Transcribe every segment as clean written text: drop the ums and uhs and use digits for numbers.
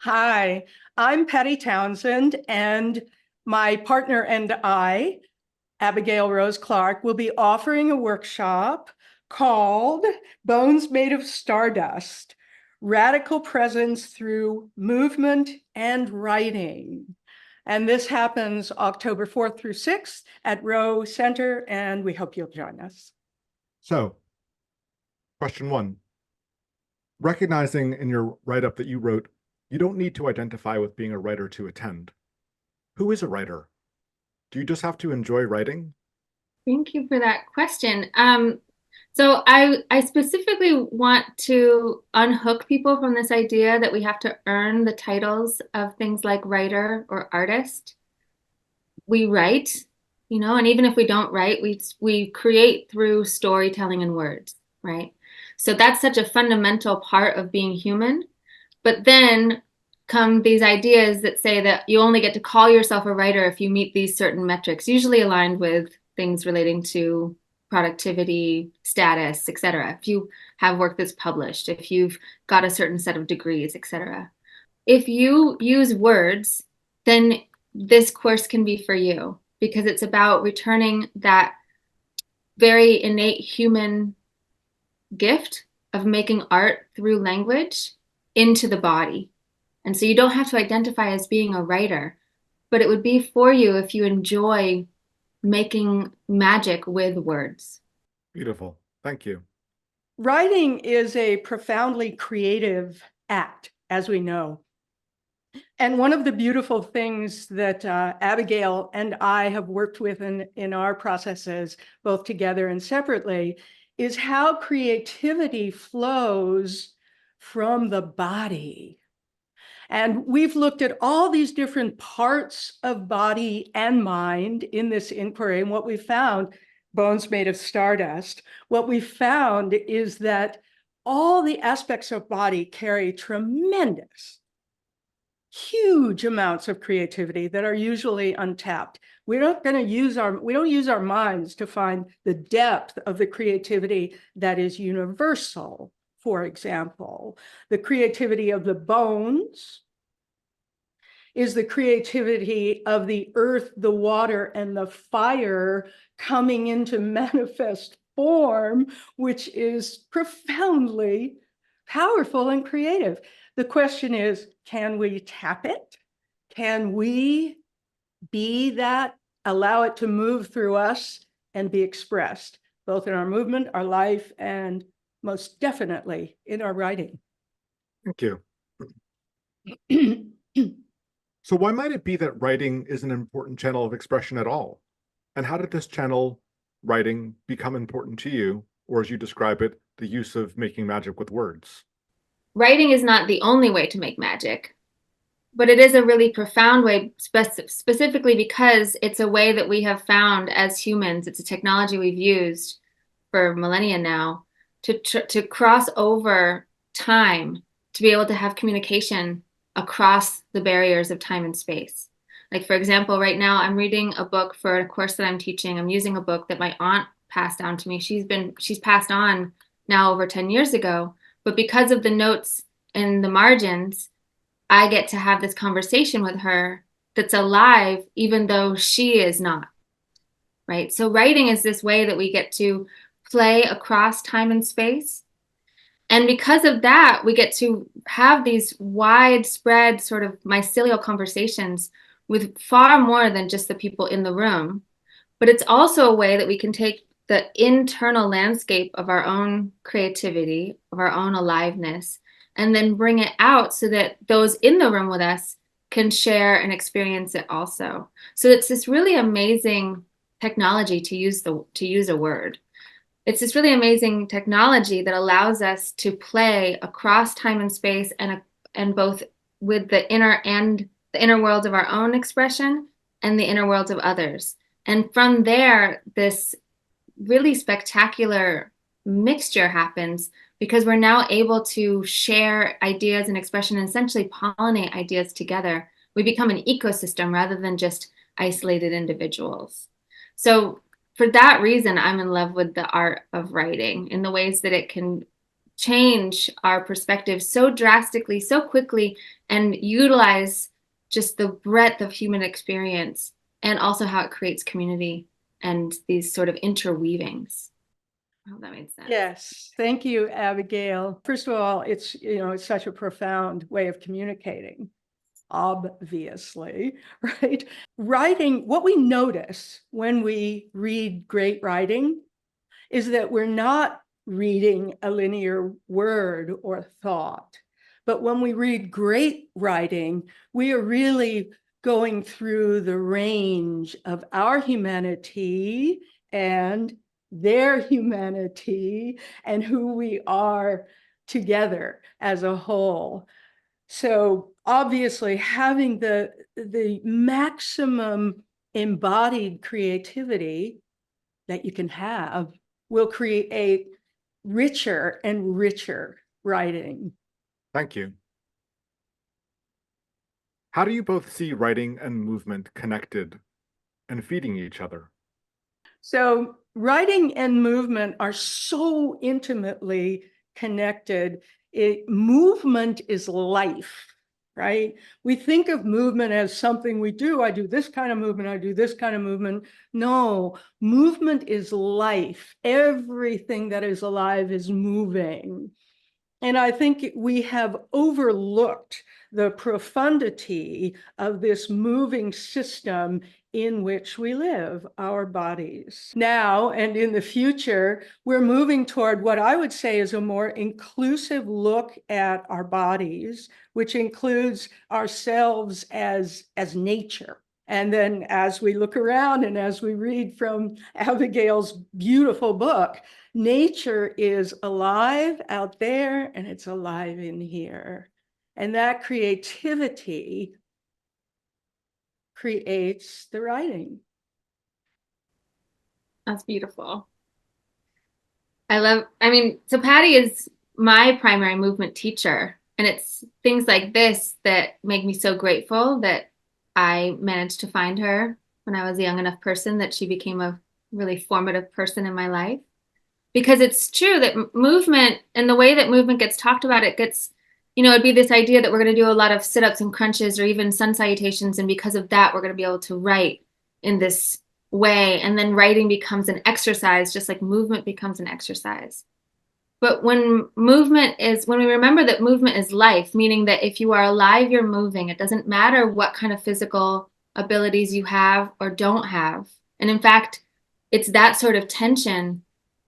Hi, I'm Patty Townsend, and my partner and I, Abigail Rose Clarke, will be offering a workshop called Bones Made of Stardust, Radical Presence Through Movement and Writing. And this happens October 4th through 6th at Rowe Center, and we hope you'll join us. So, question one, recognizing in your write-up that you wrote, you don't need to identify with being a writer to attend. Who is a writer? Do you just have to enjoy writing? Thank you for that question. So I specifically want to unhook people from this idea that we have to earn the titles of things like writer or artist. We write, and even if we don't write, we create through storytelling and words, right? So that's such a fundamental part of being human. But then come these ideas that say that you only get to call yourself a writer if you meet these certain metrics, usually aligned with things relating to productivity, status, etc. If you have work that's published, if you've got a certain set of degrees, etc. If you use words, then this course can be for you because it's about returning that very innate human gift of making art through language into the body. And so you don't have to identify as being a writer, but it would be for you if you enjoy making magic with words. Beautiful. Thank you. Writing is a profoundly creative act, as we know. And one of the beautiful things that Abigail and I have worked with in our processes, both together and separately, is how creativity flows from the body. And we've looked at all these different parts of body and mind in this inquiry. And what we found, Bones Made of Stardust, what we found is that all the aspects of body carry tremendous, huge amounts of creativity that are usually untapped. We don't use our minds to find the depth of the creativity that is universal. For example, the creativity of the bones is the creativity of the earth, the water, and the fire coming into manifest form, which is profoundly powerful and creative. The question is, can we tap it? Can we be that, allow it to move through us and be expressed, both in our movement, our life, and most definitely in our writing? Thank you. So why might it be that writing is an important channel of expression at all? And how did this channel, writing, become important to you, or as you describe it, the use of making magic with words? Writing is not the only way to make magic, but it is a really profound way, specifically because it's a way that we have found as humans. It's a technology we've used for millennia now to cross over time, to be able to have communication across the barriers of time and space. Like, for example, right now I'm reading a book for a course that I'm teaching. I'm using a book that my aunt passed down to me. She's passed on now over 10 years ago, but because of the notes in the margins, I get to have this conversation with her that's alive, even though she is not, right? So writing is this way that we get to play across time and space. And because of that, we get to have these widespread sort of mycelial conversations with far more than just the people in the room. But it's also a way that we can take the internal landscape of our own creativity, of our own aliveness, and then bring it out so that those in the room with us can share and experience it also. So it's this really amazing technology to use a word. It's this really amazing technology that allows us to play across time and space and both with the inner worlds of our own expression and the inner worlds of others. And from there, this really spectacular mixture happens because we're now able to share ideas and expression and essentially pollinate ideas together. We become an ecosystem rather than just isolated individuals. So for that reason, I'm in love with the art of writing in the ways that it can change our perspective so drastically, so quickly, and utilize just the breadth of human experience, and also how it creates community and these sort of interweavings. I hope that made sense. Yes, thank you, Abigail. First of all, it's such a profound way of communicating, obviously, right? Writing, what we notice when we read great writing is that we're not reading a linear word or thought. But when we read great writing, we are really going through the range of our humanity and their humanity and who we are together as a whole. So obviously having the maximum embodied creativity that you can have will create richer and richer writing. Thank you. How do you both see writing and movement connected and feeding each other? So writing and movement are so intimately connected. Movement is life, right? We think of movement as something we do. I do this kind of movement. I do this kind of movement. No, movement is life. Everything that is alive is moving. And I think we have overlooked the profundity of this moving system in which we live, our bodies. Now and in the future, we're moving toward what I would say is a more inclusive look at our bodies, which includes ourselves as nature. And then as we look around and as we read from Abigail's beautiful book, nature is alive out there and it's alive in here. And that creativity creates the writing. That's beautiful. So Patty is my primary movement teacher, and it's things like this that make me so grateful that I managed to find her when I was a young enough person that she became a really formative person in my life. Because it's true that movement and the way that movement gets talked about, it gets, it'd be this idea that we're going to do a lot of sit-ups and crunches or even sun salutations. And because of that, we're going to be able to write in this way. And then writing becomes an exercise, just like movement becomes an exercise. But when we remember that movement is life, meaning that if you are alive, you're moving. It doesn't matter what kind of physical abilities you have or don't have. And in fact, it's that sort of tension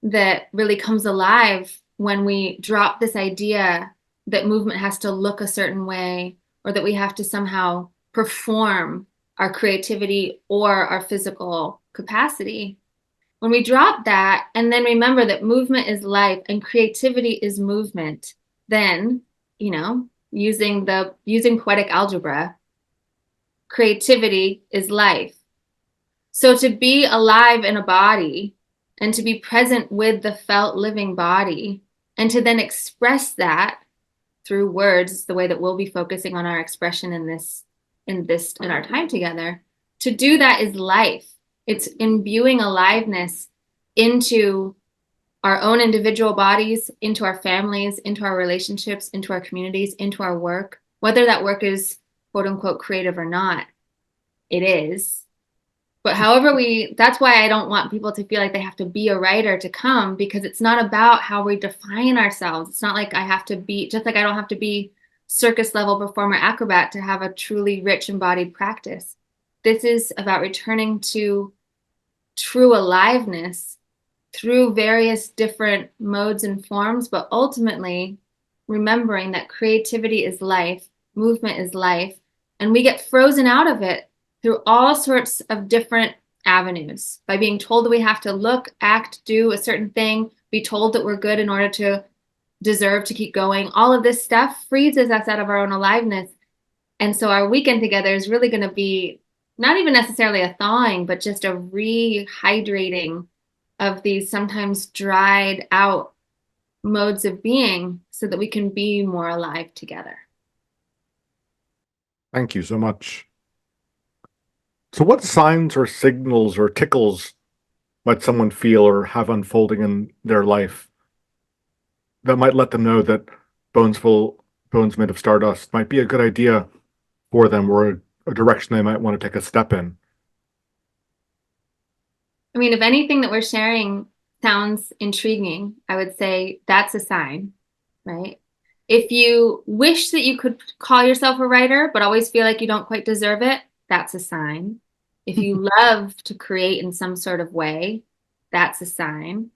that really comes alive when we drop this idea that movement has to look a certain way, or that we have to somehow perform our creativity or our physical capacity. When we drop that and then remember that movement is life and creativity is movement, then, using poetic algebra, creativity is life. So to be alive in a body and to be present with the felt living body, and to then express that through words, the way that we'll be focusing on our expression in our time together, to do that is life. It's imbuing aliveness into our own individual bodies, into our families, into our relationships, into our communities, into our work, whether that work is quote unquote creative or not. It is. But that's why I don't want people to feel like they have to be a writer to come, because it's not about how we define ourselves. It's not like I have to be, just like I don't have to be circus level performer acrobat to have a truly rich embodied practice. This is about returning to true aliveness through various different modes and forms, but ultimately remembering that creativity is life, movement is life, and we get frozen out of it through all sorts of different avenues by being told that we have to look, act, do a certain thing, be told that we're good in order to deserve to keep going. All of this stuff freezes us out of our own aliveness. And so our weekend together is really going to be not even necessarily a thawing, but just a rehydrating of these sometimes dried out modes of being so that we can be more alive together. Thank you so much. So what signs or signals or tickles might someone feel or have unfolding in their life that might let them know that Bones Made of Stardust might be a good idea for them, or a direction they might want to take a step in? I mean, if anything that we're sharing sounds intriguing, I would say that's a sign, right? If you wish that you could call yourself a writer, but always feel like you don't quite deserve it, that's a sign. If you love to create in some sort of way, that's a sign.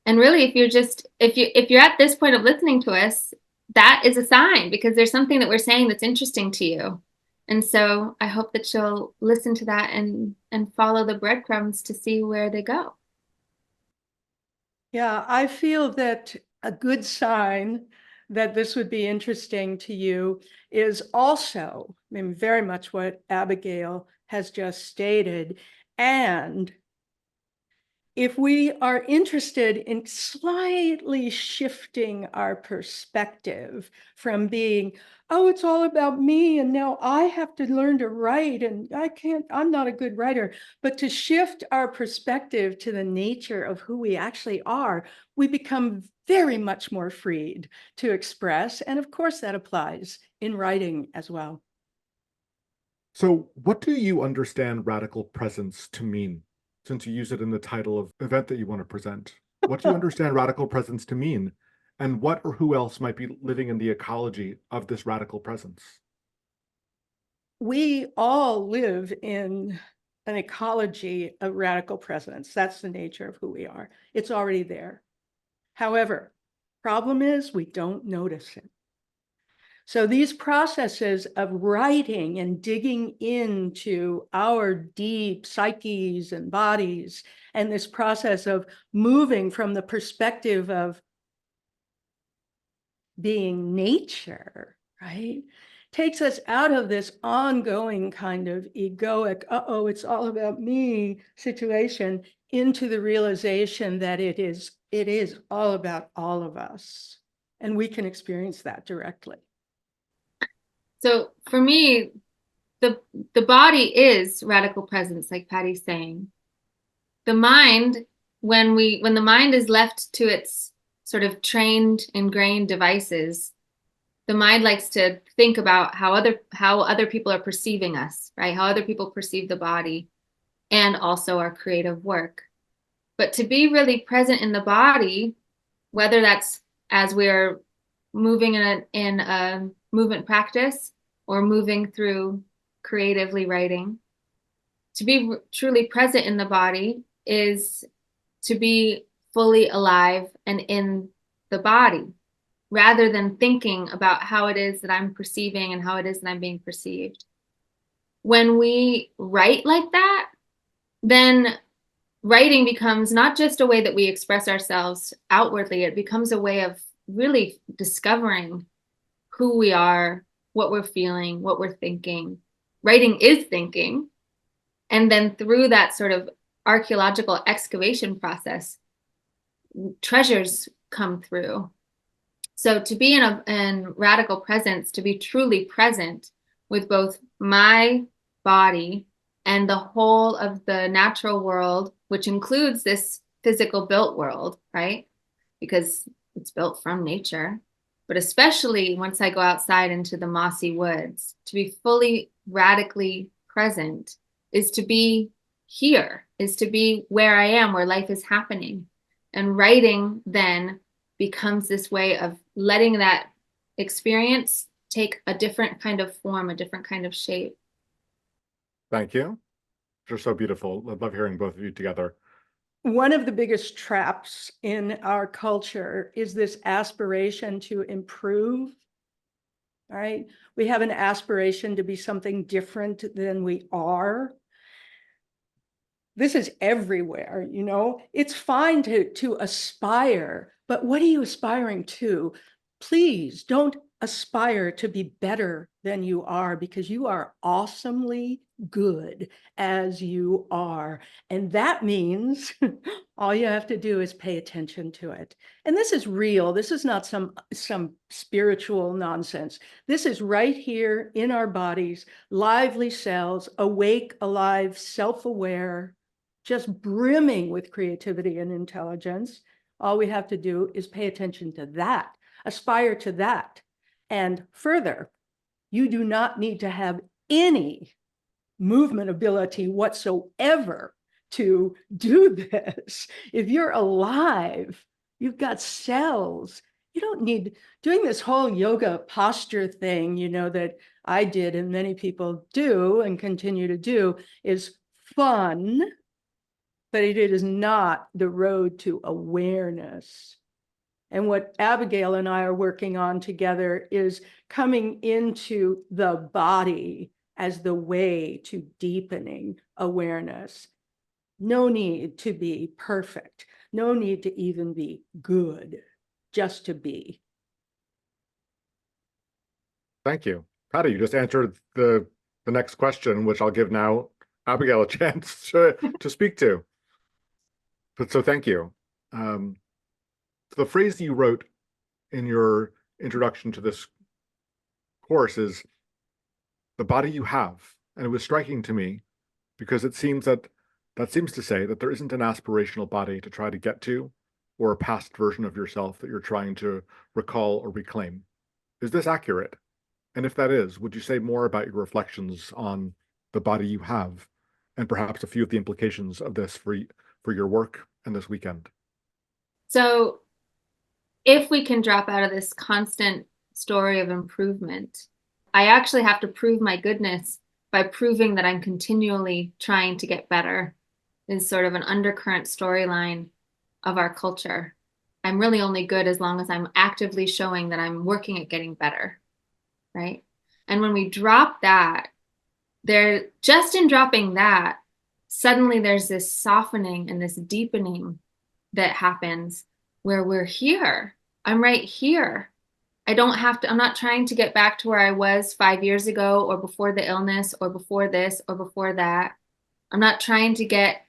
And really, if you're at this point of listening to us, that is a sign, because there's something that we're saying that's interesting to you. And so I hope that you'll listen to that and follow the breadcrumbs to see where they go. Yeah, I feel that a good sign that this would be interesting to you is also, I mean, very much what Abigail has just stated. And if we are interested in slightly shifting our perspective from being, oh, it's all about me, and now I have to learn to write, and I'm not a good writer, but to shift our perspective to the nature of who we actually are, we become very much more freed to express. And of course, that applies in writing as well. So, what do you understand radical presence to mean? Since you use it in the title of the event that you want to present, what do you understand radical presence to mean? And what or who else might be living in the ecology of this radical presence? We all live in an ecology of radical presence. That's the nature of who we are. It's already there. However, problem is we don't notice it. So these processes of writing and digging into our deep psyches and bodies, and this process of moving from the perspective of being nature, right, takes us out of this ongoing kind of egoic, uh-oh, it's all about me situation, into the realization that it is all about all of us. And we can experience that directly. So for me, the body is radical presence, like Patty's saying. The mind, when the mind is left to its sort of trained, ingrained devices, the mind likes to think about how other people are perceiving us, right? How other people perceive the body, and also our creative work. But to be really present in the body, whether that's as we're moving in a movement practice or moving through creatively writing, to be truly present in the body is to be fully alive and in the body, rather than thinking about how it is that I'm perceiving and how it is that I'm being perceived. When we write like that, then writing becomes not just a way that we express ourselves outwardly, it becomes a way of really discovering who we are, what we're feeling, what we're thinking. Writing is thinking. And then through that sort of archaeological excavation process, treasures come through. So to be in radical presence, to be truly present with both my body and the whole of the natural world, which includes this physical built world, right? Because it's built from nature. But especially once I go outside into the mossy woods, to be fully radically present is to be here, is to be where I am, where life is happening. And writing then becomes this way of letting that experience take a different kind of form, a different kind of shape. Thank you. You're so beautiful. I love hearing both of you together. One of the biggest traps in our culture is this aspiration to improve. All right. We have an aspiration to be something different than we are. This is everywhere, you know. It's fine to aspire, but what are you aspiring to? Please don't aspire to be better than you are, because you are awesomely good as you are. And that means all you have to do is pay attention to it. And this is real. This is not some spiritual nonsense. This is right here in our bodies, lively cells, awake, alive, self-aware, just brimming with creativity and intelligence. All we have to do is pay attention to that, aspire to that. And further, you do not need to have any movement ability whatsoever to do this. If you're alive, you've got cells. You don't need doing this whole yoga posture thing, that I did and many people do and continue to do is fun, but it is not the road to awareness. And what Abigail and I are working on together is coming into the body as the way to deepening awareness. No need to be perfect. No need to even be good, just to be. Thank you. Patty, you just answered the next question, which I'll give now Abigail a chance to speak to. But so thank you. The phrase you wrote in your introduction to this course is the body you have. And it was striking to me because it seems that seems to say that there isn't an aspirational body to try to get to or a past version of yourself that you're trying to recall or reclaim. Is this accurate? And if that is, would you say more about your reflections on the body you have and perhaps a few of the implications of this for your work and this weekend? So if we can drop out of this constant story of improvement, I actually have to prove my goodness by proving that I'm continually trying to get better is sort of an undercurrent storyline of our culture. I'm really only good as long as I'm actively showing that I'm working at getting better, right? And when we drop that, just in dropping that, suddenly there's this softening and this deepening that happens where we're here. I'm right here. I'm not trying to get back to where I was 5 years ago or before the illness or before this or before that. I'm not trying to get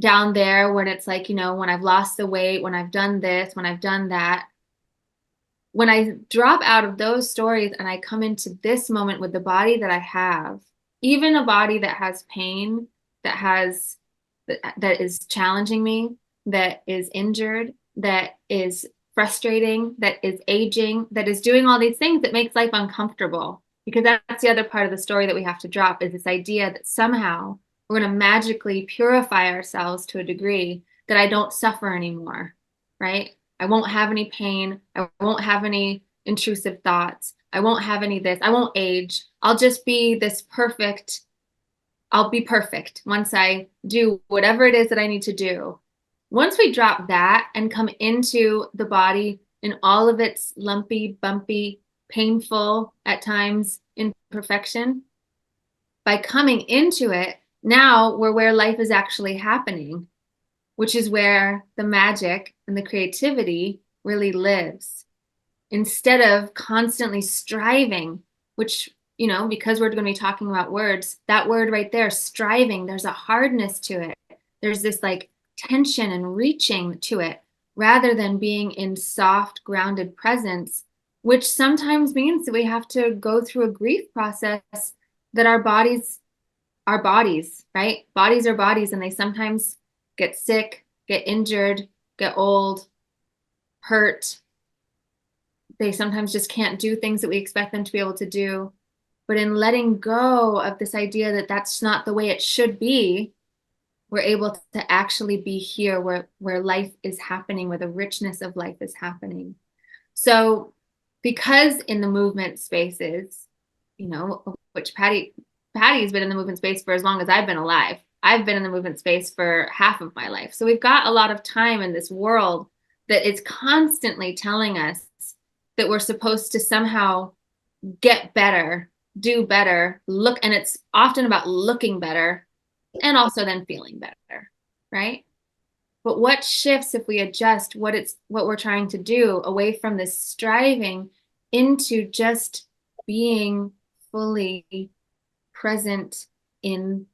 down there when it's like, when I've lost the weight, when I've done this, when I've done that. When I drop out of those stories and I come into this moment with the body that I have, even a body that has pain, that is challenging me, that is injured, that is frustrating, that is aging, that is doing all these things that makes life uncomfortable. Because that's the other part of the story that we have to drop is this idea that somehow we're going to magically purify ourselves to a degree that I don't suffer anymore, right? I won't have any pain. I won't have any intrusive thoughts. I won't have any this. I won't age. I'll just be this perfect. I'll be perfect once I do whatever it is that I need to do. Once we drop that and come into the body in all of its lumpy, bumpy, painful, at times imperfection, by coming into it, now we're where life is actually happening, which is where the magic and the creativity really lives. Instead of constantly striving, which, because we're going to be talking about words, that word right there, striving, there's a hardness to it. There's this like tension and reaching to it rather than being in soft, grounded presence, which sometimes means that we have to go through a grief process that our bodies are bodies, right? Bodies are bodies, and they sometimes get sick, get injured, get old, hurt. They sometimes just can't do things that we expect them to be able to do. But in letting go of this idea that that's not the way it should be, we're able to actually be here where life is happening, where the richness of life is happening. So because in the movement spaces, which Patty's been in the movement space for as long as I've been alive. I've been in the movement space for half of my life. So we've got a lot of time in this world that is constantly telling us that we're supposed to somehow get better, do better, look, and it's often about looking better and also then feeling better, right? But what shifts if we adjust what we're trying to do away from this striving into just being fully present in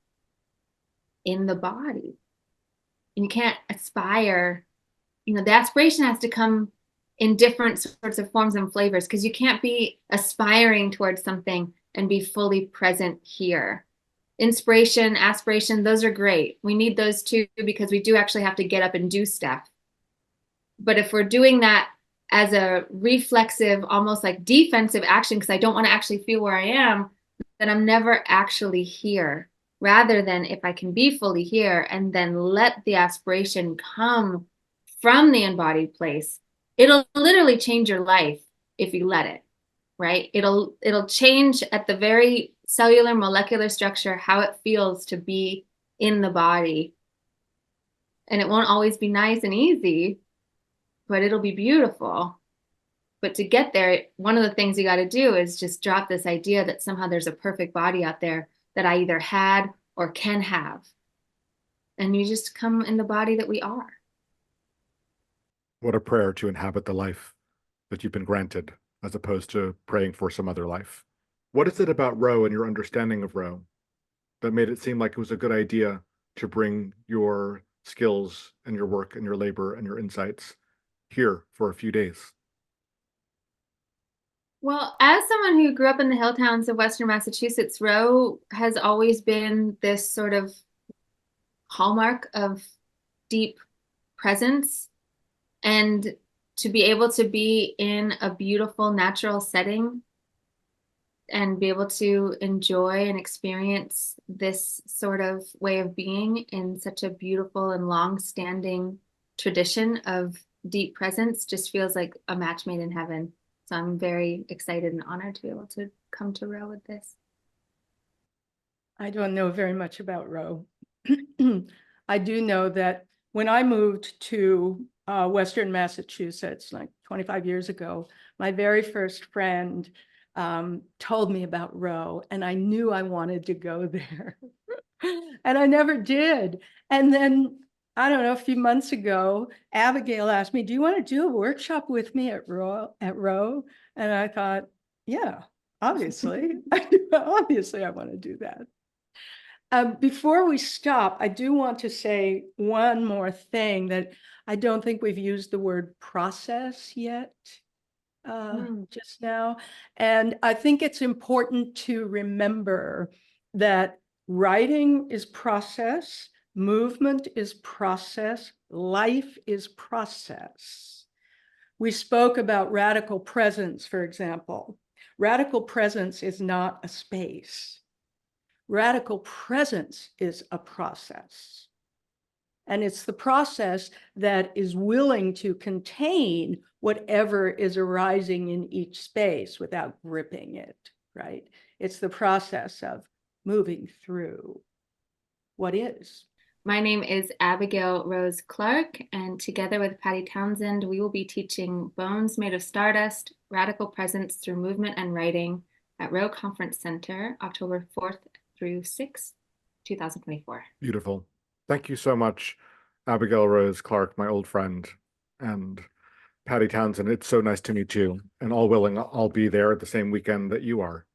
the body? And you can't aspire, the aspiration has to come in different sorts of forms and flavors, because you can't be aspiring towards something and be fully present here. Inspiration, aspiration, those are great. We need those too, because we do actually have to get up and do stuff. But if we're doing that as a reflexive, almost like defensive action, because I don't want to actually feel where I am, then I'm never actually here. Rather than if I can be fully here and then let the aspiration come from the embodied place, it'll literally change your life if you let it, right? It'll change at the very cellular molecular structure how it feels to be in the body. And it won't always be nice and easy, but it'll be beautiful. But to get there, one of the things you got to do is just drop this idea that somehow there's a perfect body out there that I either had or can have. And you just come in the body that we are. What a prayer to inhabit the life that you've been granted, as opposed to praying for some other life. What is it about Rowe and your understanding of Rowe that made it seem like it was a good idea to bring your skills and your work and your labor and your insights here for a few days? Well, as someone who grew up in the hill towns of Western Massachusetts, Rowe has always been this sort of hallmark of deep presence. And to be able to be in a beautiful natural setting and be able to enjoy and experience this sort of way of being in such a beautiful and long-standing tradition of deep presence just feels like a match made in heaven. So I'm very excited and honored to be able to come to Rowe with this. I don't know very much about Rowe. I do know that when I moved to Western Massachusetts, like 25 years ago, my very first friend told me about Rowe, and I knew I wanted to go there. And I never did. And then, I don't know, a few months ago, Abigail asked me, do you want to do a workshop with me at Rowe? And I thought, yeah, obviously. Obviously, I want to do that. Before we stop, I do want to say one more thing that I don't think we've used the word process yet just now. And I think it's important to remember that writing is process, movement is process, life is process. We spoke about radical presence, for example. Radical presence is not a space. Radical presence is a process. And it's the process that is willing to contain whatever is arising in each space without gripping it, right? It's the process of moving through what is. My name is Abigail Rose Clarke, and together with Patty Townsend, we will be teaching Bones Made of Stardust, Radical Presence Through Movement and Writing at Rowe Center, October 4th through 6th, 2024. Beautiful. Thank you so much, Abigail Rose Clarke, my old friend, and Patty Townsend. It's so nice to meet you, and all willing, I'll be there the same weekend that you are.